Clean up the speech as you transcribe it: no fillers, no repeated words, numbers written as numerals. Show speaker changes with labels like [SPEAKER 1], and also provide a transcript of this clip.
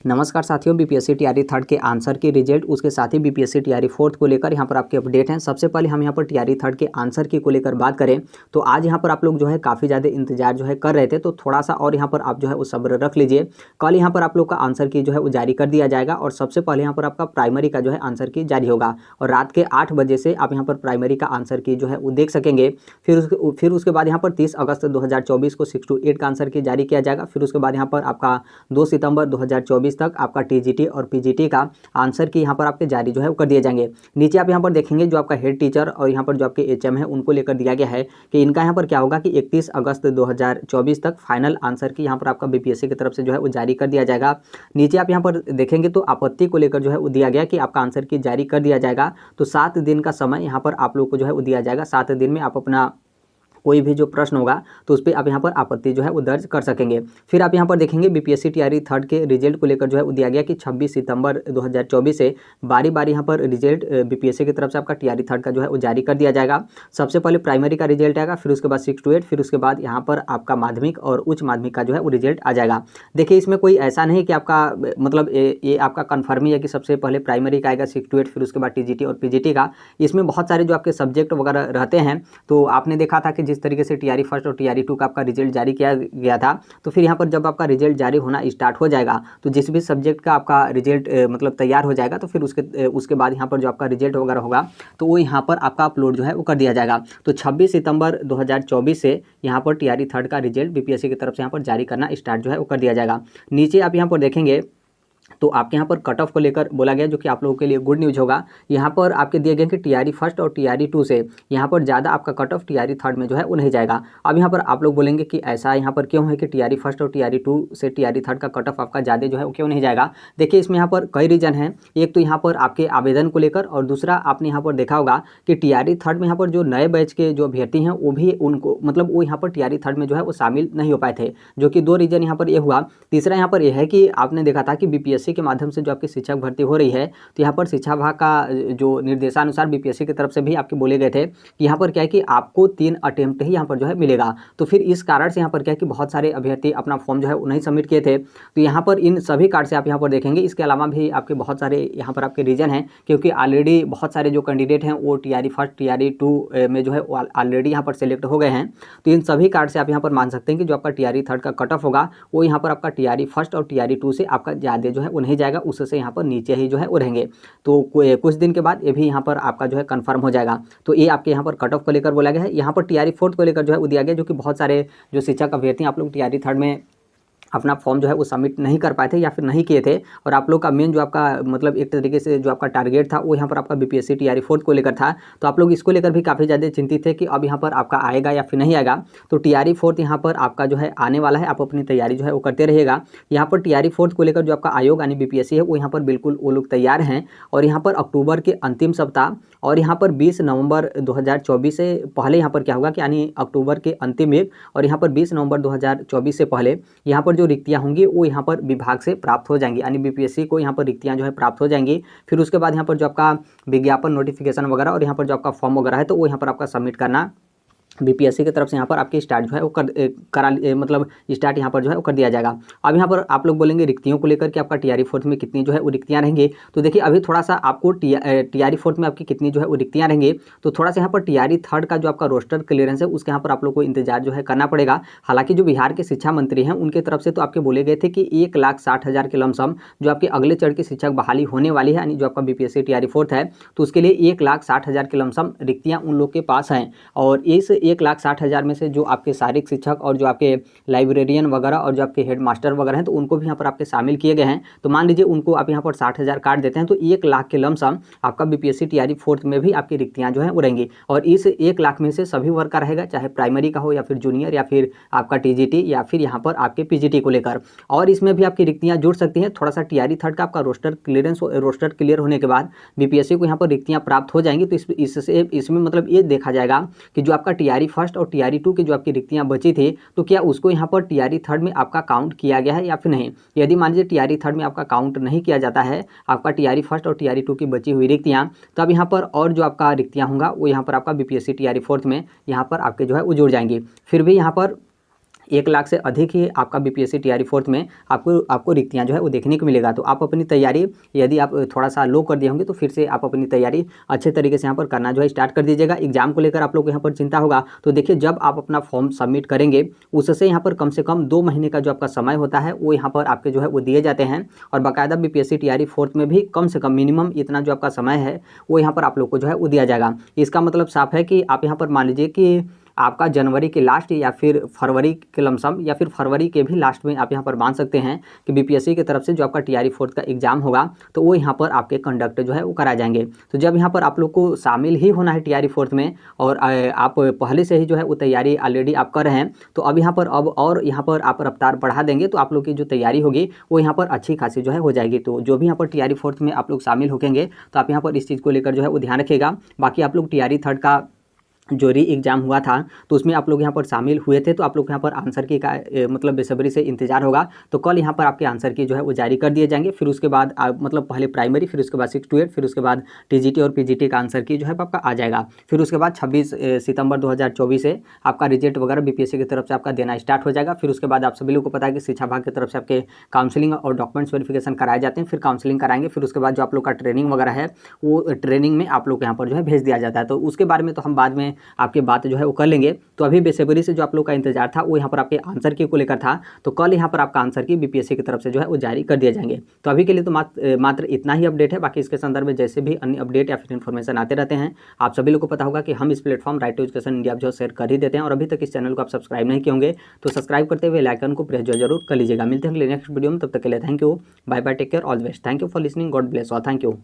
[SPEAKER 1] नमस्कार साथियों, BPSC TRE third के आंसर की रिजल्ट, उसके साथ ही बीपीएससी टीआरई फोर्थ को लेकर यहाँ पर आपके अपडेट हैं। सबसे पहले हम यहाँ पर टीआरई थर्ड के आंसर की को लेकर बात करें तो आज यहाँ पर आप लोग जो है काफ़ी ज़्यादा इंतजार जो है कर रहे थे, तो थोड़ा सा और यहाँ पर आप जो है वो सब्र रख लीजिए। कल यहाँ पर आप लोग का आंसर की जो है वो जारी कर दिया जाएगा और सबसे पहले यहाँ पर आपका प्राइमरी का जो है आंसर की जारी होगा और रात के 8 बजे से आप यहाँ पर प्राइमरी का आंसर की जो है वो देख सकेंगे। फिर उसके बाद यहाँ पर 30 अगस्त 2024 को 6 to 8 का आंसर की जारी किया जाएगा। फिर उसके बाद यहाँ पर आपका 2 सितंबर 2024 तक आपका टीजीटी और पीजीटी का आंसर की यहाँ पर आपके जारी जो है वो कर दिए जाएंगे। नीचे आप यहाँ पर देखेंगे जो आपका हेड टीचर और यहाँ पर जो आपके एचएम है उनको लेकर दिया गया है कि इनका यहाँ पर क्या होगा कि 31 अगस्त 2024 तक फाइनल आंसर की यहाँ पर आपका बीपीएससी की तरफ से जो है वो जारी कर दिया जाएगा। नीचे आप यहाँ पर देखेंगे तो आपत्ति को लेकर जो है वो दिया गया कि आपका आंसर की जारी कर दिया जाएगा, तो 7 दिन का समय यहाँ पर आप लोग को जो है वो दिया जाएगा। 7 दिन में आप अपना कोई भी जो प्रश्न होगा तो उस पर आप यहाँ पर आपत्ति जो है वो दर्ज कर सकेंगे। फिर आप यहाँ पर देखेंगे बीपीएससी टीआरई थर्ड के रिजल्ट को लेकर जो है वो दिया गया कि 26 सितंबर 2024 से बारी बारी यहाँ पर रिजल्ट बीपीएससी की तरफ से आपका टीआरई थर्ड का जो है वो जारी कर दिया जाएगा। सबसे पहले प्राइमरी का रिजल्ट आएगा, फिर उसके बाद 6 to 8, फिर उसके बाद यहाँ पर आपका माध्यमिक और उच्च माध्यमिक का जो है वो रिजल्ट आ जाएगा। देखिए इसमें कोई ऐसा नहीं कि आपका मतलब ये आपका कन्फर्म ही है कि सबसे पहले प्राइमरी का आएगा 6 to 8, फिर उसके बाद टीजीटी और पीजीटी का। इसमें बहुत सारे जो आपके सब्जेक्ट वगैरह रहते हैं, तो आपने देखा था कि जिस तरीके से टीआरई फर्स्ट और टीआरई टू का आपका रिजल्ट जारी किया गया था, तो फिर यहाँ पर जब आपका रिजल्ट जारी होना स्टार्ट हो जाएगा तो जिस भी सब्जेक्ट का आपका रिजल्ट मतलब तैयार हो जाएगा तो फिर उसके बाद यहाँ पर जो आपका रिजल्ट वगैरह होगा तो वो यहाँ पर आपका अपलोड जो है वो कर दिया जाएगा। तो 26 सितंबर 2024 से यहाँ पर टीआरई थर्ड का रिजल्ट बीपीएससी की तरफ से यहाँ पर जारी करना स्टार्ट जो है वो कर दिया जाएगा। नीचे आप यहाँ पर देखेंगे तो आपके यहाँ पर कट ऑफ को लेकर बोला गया, जो कि आप लोगों के लिए गुड न्यूज़ होगा। यहाँ पर आपके दिए गए कि टीआरई फर्स्ट और टीआरई टू से यहाँ पर ज़्यादा आपका कट ऑफ टीआरई थर्ड में जो है वो नहीं जाएगा। अब यहाँ पर आप लोग बोलेंगे कि ऐसा यहाँ पर क्यों है कि टीआरई फर्स्ट और टीआरई टू से टीआरई थर्ड का कट ऑफ आपका ज़्यादा जो है वो क्यों नहीं जाएगा। देखिए इसमें यहाँ पर कई रीज़न हैं। एक तो यहाँ पर आपके आवेदन को लेकर, और दूसरा आपने यहाँ पर देखा होगा कि टीआरई थर्ड में यहाँ पर जो नए बैच के जो अभ्यर्थी हैं वो भी उनको मतलब वो यहाँ पर टीआरई थर्ड में जो है वो शामिल नहीं हो पाए थे, जो कि 2 रीज़न यहाँ पर ये हुआ। तीसरा यहाँ पर यह है कि आपने देखा था कि बीपीएससी के माध्यम से जो आपकी शिक्षक भर्ती हो रही है तो यहाँ पर शिक्षा विभाग का जो निर्देशानुसार बीपीएससी की तरफ से भी आपके बोले गए थे कि यहाँ पर क्या है कि आपको 3 अटेम्प्ट ही यहाँ पर जो है मिलेगा। तो फिर इस कारण से यहाँ पर क्या है कि बहुत सारे अभ्यर्थी अपना फॉर्म जो है नहीं सबमिट किए थे। तो यहाँ पर इन सभी कारण से आप यहाँ पर देखेंगे। इसके अलावा भी आपके बहुत सारे यहाँ पर आपके रीजन हैं, क्योंकि ऑलरेडी बहुत सारे जो कैंडिडेट हैं वो टीआरई फर्स्ट टीआरई टू में जो है ऑलरेडी यहाँ पर सेलेक्ट हो गए हैं। तो इन सभी कारण से आप यहाँ पर मान सकते हैं कि जो आपका टीआरई थर्ड का कट ऑफ होगा वो यहाँ पर आपका टीआरई फर्स्ट और टीआरई टू से आपका ज़्यादा जो है वो नहीं जाएगा, उससे यहाँ पर नीचे ही जो है वो रहेंगे। तो कुछ दिन के बाद ये भी यहाँ पर आपका जो है कंफर्म हो जाएगा। तो ये आपके यहाँ पर कट ऑफ को लेकर बोला गया है। यहाँ पर टीआरई फोर्थ को लेकर जो है वो दिया गया, जो कि बहुत सारे जो शिक्षक अभ्यर्थी आप लोग टीआरई थर्ड में अपना फॉर्म जो है वो सबमिट नहीं कर पाए थे या फिर नहीं किए थे, और आप लोग का मेन जो आपका मतलब एक तरीके से जो आपका टारगेट था वो यहाँ पर आपका बीपीएससी टीआरई फोर्थ को लेकर था। तो आप लोग इसको लेकर भी काफ़ी ज़्यादा चिंतित थे कि अब यहाँ पर आपका आएगा या फिर नहीं आएगा। तो टीआरई फोर्थ यहाँ पर आपका जो है आने वाला है, आप अपनी तैयारी जो है वो करते रहिएगा। यहाँ पर टीआरई फोर्थ को लेकर जो आपका आयोग यानी बीपीएससी है वो यहाँ पर बिल्कुल वो लोग तैयार हैं, और यहाँ पर अक्टूबर के अंतिम सप्ताह और यहाँ पर 20 नवंबर 2024 से पहले यहाँ पर क्या होगा कि यानी अक्टूबर के अंतिम वीक और यहाँ पर 20 नवंबर 2024 से पहले यहाँ पर जो रिक्तियाँ होंगी वो यहाँ पर विभाग से प्राप्त हो जाएंगी, यानी बीपीएससी को यहाँ पर रिक्तियाँ जो है प्राप्त हो जाएंगी। फिर उसके बाद यहाँ पर जो आपका विज्ञापन नोटिफिकेशन वगैरह और यहाँ पर जो आपका फॉर्म वगैरह है तो वो यहाँ पर आपका सबमिट करना बीपीएससी की तरफ से यहाँ पर आपकी स्टार्ट जो है वो मतलब स्टार्ट यहाँ पर जो है वो कर दिया जाएगा। अब यहाँ पर आप लोग बोलेंगे रिक्तियों को लेकर कि आपका टीआरई फोर्थ में कितनी जो है वो रिक्तियाँ रहेंगी। तो देखिए अभी थोड़ा सा आपको टीआरई फोर्थ में आपकी कितनी जो है वो रिक्तियाँ रहेंगी, तो थोड़ा सा यहाँ पर टीआरई थर्ड का जो आपका रोस्टर क्लियरेंस है उसके यहाँ पर आप लोग को इंतजार जो है करना पड़ेगा। हालांकि जो बिहार के शिक्षा मंत्री हैं उनके तरफ से तो आपके बोले गए थे कि 1,60,000 के लमसम जो आपके अगले चरण की शिक्षक बहाली होने वाली है, यानी जो आपका बीपीएससी टीआरई फोर्थ है तो उसके लिए 1,60,000 के लमसम रिक्तियाँ उन लोग के पास हैं। और इस 1,60,000 में से जो आपके शारीरिक शिक्षक और जो आपके लाइब्रेरियन वगैरह और जो आपके हेड मास्टर वगैरह हैं तो उनको भी यहाँ पर आपके शामिल किए गए हैं। तो मान लीजिए उनको आप यहाँ पर 60,000 काट देते हैं तो 1 लाख के लमसम आपका बीपीएससी टीआरई फोर्थ में भी आपकी रिक्तियाँ जो हैं वो रहेंगी। और इस 1 लाख में से सभी वर्ग का रहेगा, चाहे प्राइमरी का हो या फिर जूनियर या फिर आपका टीजीटी या फिर यहाँ पर आपके पीजीटी को लेकर। और इसमें भी आपकी रिक्तियाँ जुड़ सकती हैं। थोड़ा सा टीआरई थर्ड का आपका रोस्टर क्लियर होने के बाद बीपीएससी को यहाँ पर रिक्तियाँ प्राप्त हो जाएंगी। तो इसमें मतलब ये देखा जाएगा कि जो आपका टीआरई फर्स्ट और टीआरई टू की जो आपकी रिक्तियां बची थी तो क्या उसको यहाँ पर टीआरई थर्ड में आपका काउंट किया गया है या फिर नहीं। यदि मान लीजिए टीआरई थर्ड में आपका काउंट नहीं किया जाता है आपका टीआरई फर्स्ट और टीआरई टू की बची हुई रिक्तियां, तो अब यहाँ पर और जो आपका रिक्तियां होंगे वो यहाँ पर आपका बीपीएससी टीआरई फोर्थ में यहाँ पर आपके जो है वो जुड़ जाएंगी। फिर भी यहाँ पर 1 लाख से अधिक ही आपका बीपीएससी टीआरई फोर्थ में आपको रिक्तियाँ जो है वो देखने को मिलेगा। तो आप अपनी तैयारी यदि आप थोड़ा सा लो कर दिए होंगे तो फिर से आप अपनी तैयारी अच्छे तरीके से यहाँ पर करना जो है स्टार्ट कर दीजिएगा। एग्जाम को लेकर आप लोग को यहाँ पर चिंता होगा तो देखिए, जब आप अपना फॉर्म सबमिट करेंगे उससे यहाँ पर कम से कम 2 महीने का जो आपका समय होता है वो यहाँ पर आपके जो है वो दिए जाते हैं। और बाकायदा बीपीएससी टीआरई फोर्थ में भी कम से कम मिनिमम इतना जो आपका समय है वो यहाँ पर आप लोग को जो है वो दिया जाएगा। इसका मतलब साफ है कि आप यहाँ पर मान लीजिए कि आपका जनवरी के लास्ट या फिर फरवरी के लमसम या फिर फरवरी के भी लास्ट में आप यहाँ पर मान सकते हैं कि बीपीएससी की तरफ से जो आपका टीआरई फोर्थ का एग्जाम होगा तो वो यहाँ पर आपके कंडक्ट जो है वो कराए जाएंगे। तो जब यहाँ पर आप लोग को शामिल ही होना है टीआरई फोर्थ में और आप पहले से ही जो है वो तैयारी ऑलरेडी आप कर रहे हैं तो अब यहाँ पर और यहाँ पर आप रफ्तार बढ़ा देंगे तो आप लोग की जो तैयारी होगी वो यहाँ पर अच्छी खासी जो है हो जाएगी। तो जो भी यहाँ पर टीआरई फोर्थ में आप लोग शामिल होंगे तो आप यहाँ पर इस चीज़ को लेकर जो है वो ध्यान रखिएगा। बाकी आप लोग टीआरई थर्ड का जो री एग्ज़ाम हुआ था तो उसमें आप लोग यहाँ पर शामिल हुए थे तो आप लोग यहाँ पर आंसर की का मतलब बेसब्री से इंतजार होगा। तो कल यहाँ पर आपके आंसर की जो है वो जारी कर दिए जाएंगे। फिर उसके बाद मतलब पहले प्राइमरी, फिर उसके बाद 6 to 8, फिर उसके बाद टीजीटी और पीजीटी का आंसर की जो है आपका आ जाएगा। फिर उसके बाद 26 सितंबर 2024 से आपका रिजल्ट वगैरह बीपीएससी की तरफ से आपका देना स्टार्ट हो जाएगा। फिर उसके बाद आप सभी लोग को पता है कि शिक्षा विभाग की तरफ से आपके काउंसलिंग और डॉक्यूमेंट्स वेरिफिकेशन कराए जाते हैं। फिर काउंसलिंग कराएंगे, फिर उसके बाद जो आप लोग का ट्रेनिंग वगैरह है वो ट्रेनिंग में आप लोग यहाँ पर जो है भेज दिया जाता है। तो उसके बारे में तो हम बाद में आपकी बात जो है वो कर लेंगे। तो अभी बेसब्री से जो आप लोग का इंतजार था वो यहाँ पर आपके आंसर की को लेकर था। तो कल यहाँ पर आपका आंसर की बीपीएससी की तरफ से जो है वो जारी कर दिए जाएंगे। तो अभी के लिए तो मात्र इतना ही अपडेट है। बाकी इसके संदर्भ में जैसे भी अन्य अपडेट या फिर इन्फॉर्मेशन आते रहते हैं आप सभी लोग को पता होगा कि हम इस platform right to education India जो शेयर कर ही देते हैं। और अभी तक इस चैनल को आप सब्सक्राइब नहीं किए होंगे तो सब्सक्राइब करते हुए लाइकन को प्रेस जरूर कर लीजिएगा। मिलते हैं अगले नेक्स्ट वीडियो में, तब तक के लिए thank you, bye bye, take care, all the best. Thank you for listening, God bless all, thank you.